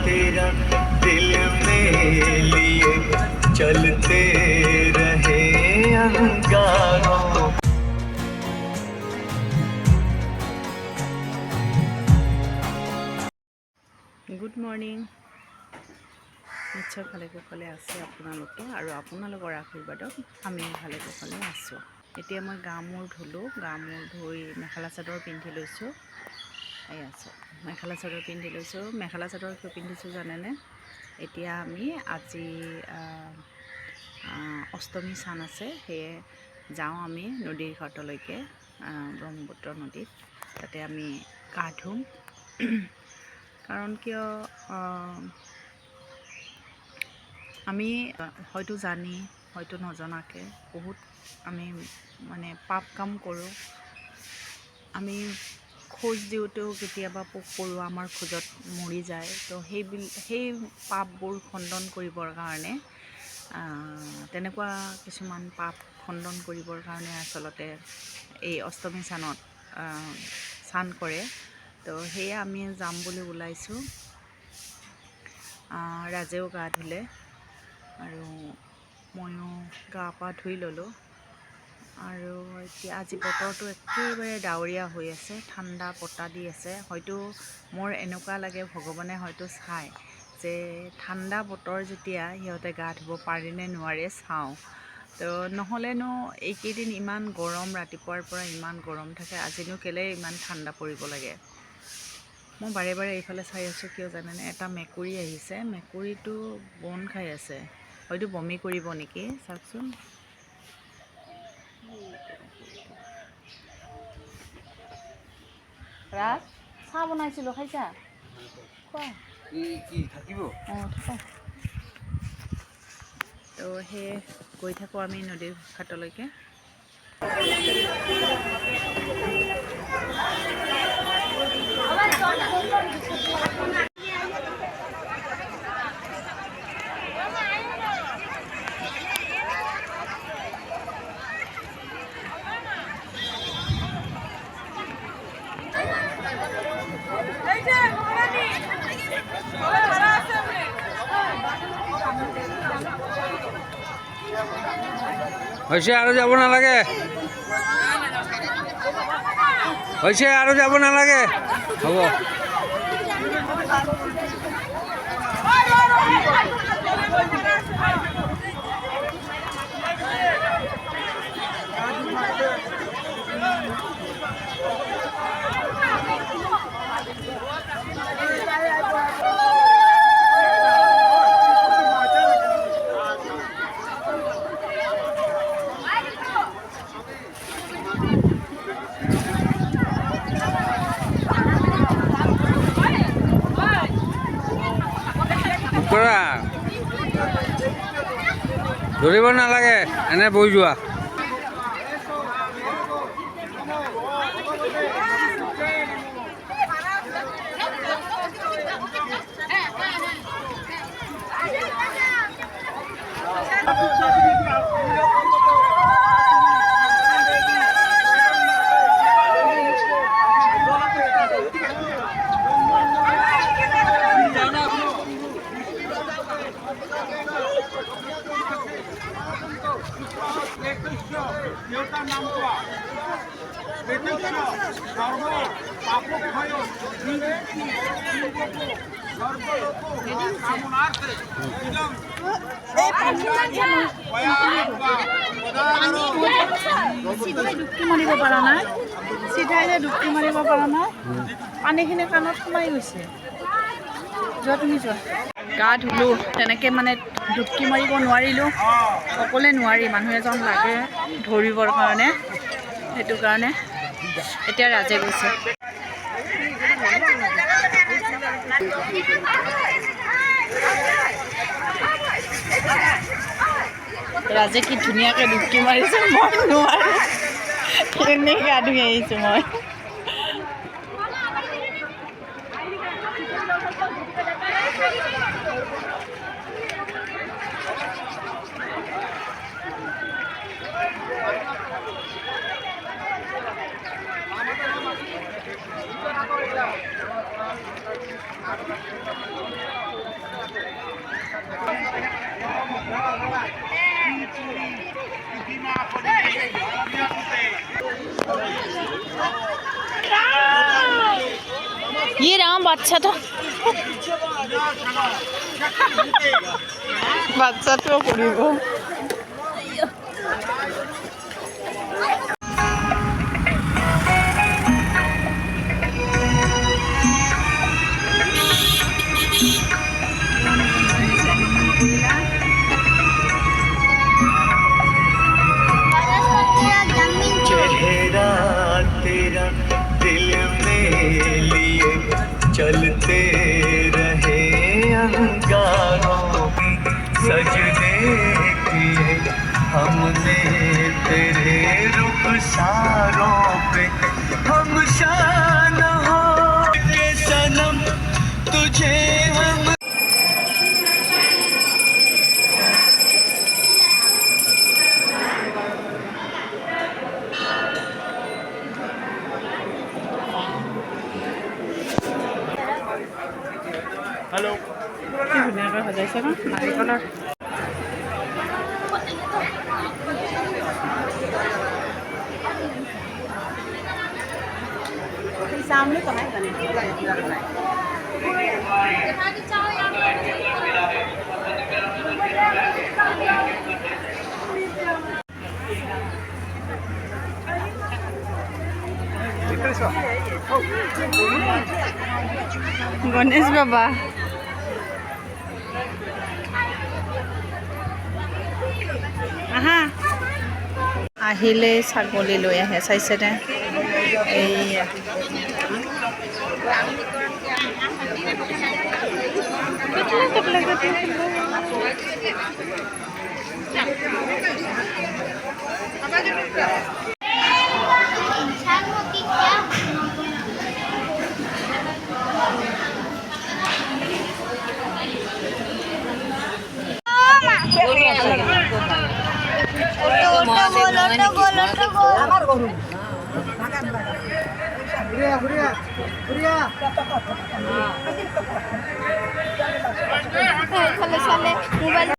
तेरा दिल में लिए चलते रहे अंगारों। Good morning. নিশ্চয় ভালে কুশলে আছে আপোনালোকে, আৰু আপোনালোকৰ আশীৰ্বাদত আমি ভালে কুশলে আছোঁ। এতিয়া মই গা মূৰ ধুলোঁ, গা মূৰ ধুই মেখেলা চাদৰ পিন্ধি লৈছোঁ। এই আছোঁ, মেখেলা চাদৰ পিন্ধি লৈছোঁ। মেখেলা চাদৰ কিয় পিন্ধিছোঁ জানেনে? এতিয়া আমি আজি অষ্টমী চান আছে, সেয়ে যাওঁ আমি নদীৰ ঘাটলৈকে, ব্ৰহ্মপুত্ৰ নদীত। তাতে আমি গা ধুম। কাৰণ কিয়, আমি হয়তো জানি হয়তো নজনাকৈ বহুত আমি মানে পাপ কাম কৰোঁ। আমি খোজ দিওঁতেও কেতিয়াবা পোক পৰুৱা আমাৰ খোজত মৰি যায়। তো সেই পাপবোৰ খণ্ডন কৰিবৰ কাৰণে, তেনেকুৱা কিছুমান পাপ খণ্ডন কৰিবৰ কাৰণে আচলতে এই অষ্টমী চানত চান কৰে। তো সেয়ে আমি যাম বুলি ওলাইছোঁ। ৰাজেও গা ধুলে আৰু ময়ো গা পা ধুই ল'লোঁ। আৰু এতিয়া আজি বতৰটো একেবাৰে ডাৱৰীয়া হৈ আছে, ঠাণ্ডা বতাহ দি আছে। হয়তো মোৰ এনেকুৱা লাগে ভগৱানে হয়তো চায় যে ঠাণ্ডা বতৰ যেতিয়া সিহঁতে গা ধুব পাৰে নে নোৱাৰে চাওঁ। তো নহ'লেনো এইকেইদিন ইমান গৰম, ৰাতিপুৱাৰ পৰা ইমান গৰম থাকে, আজিনো কেলৈ ইমান ঠাণ্ডা পৰিব লাগে। মই বাৰে বাৰে এইফালে চাই আছোঁ, কিয় জানেনে? এটা মেকুৰী আহিছে, মেকুৰীটো বন খাই আছে, হয়তো বমি কৰিব নেকি, চাওকচোন। ৰাজ, চাহ বনাইছিলোঁ, খাইছা? খোৱা। থাকিব? অঁ, থাকক। তো সেয়ে গৈ থাকোঁ আমি নদীৰ ঘাটলৈকে। হৈছে আৰু যাব নালাগে, হৈছে আৰু যাব নালাগে, হ'ব। ধৰিব নালাগে, এনে বৈ যোৱা। চিধাই ডুবকি মাৰিব পৰা নাই, চিধাই ডুবকি মাৰিব পৰা নাই, পানীখিনি কাণত সোমাই গৈছে। যোৱা, তুমি যোৱা। গা ধুলোঁ, তেনেকৈ মানে ডুবকি মাৰিব নোৱাৰিলোঁ, অকলে নোৱাৰি, মানুহ এজন লাগে ধৰিবৰ কাৰণে। সেইটো কাৰণে এতিয়া ৰাজে গৈছে। ৰাজে কি ধুনীয়াকৈ ডুবকি মাৰিছে, মই নোৱাৰোঁ। এনেই গা ধুই আহিছোঁ মই। ये रहा বাচ্চাটা বাচ্চাটাও কৰিব चेहरा तेरा दिल में लिए चलते रहे अंगारों में सजदे किए हमने तेरे रुखसारों पे हम शान हो के सनम तुझे हम কি ধুনীয়াকৈ সজাইছে ন নাৰিকলৰ सामने कहाँ है गणेश बाबा आहा আহিলে ছাগলী লৈ আহে চাইছেনে এইয়া মোবাইল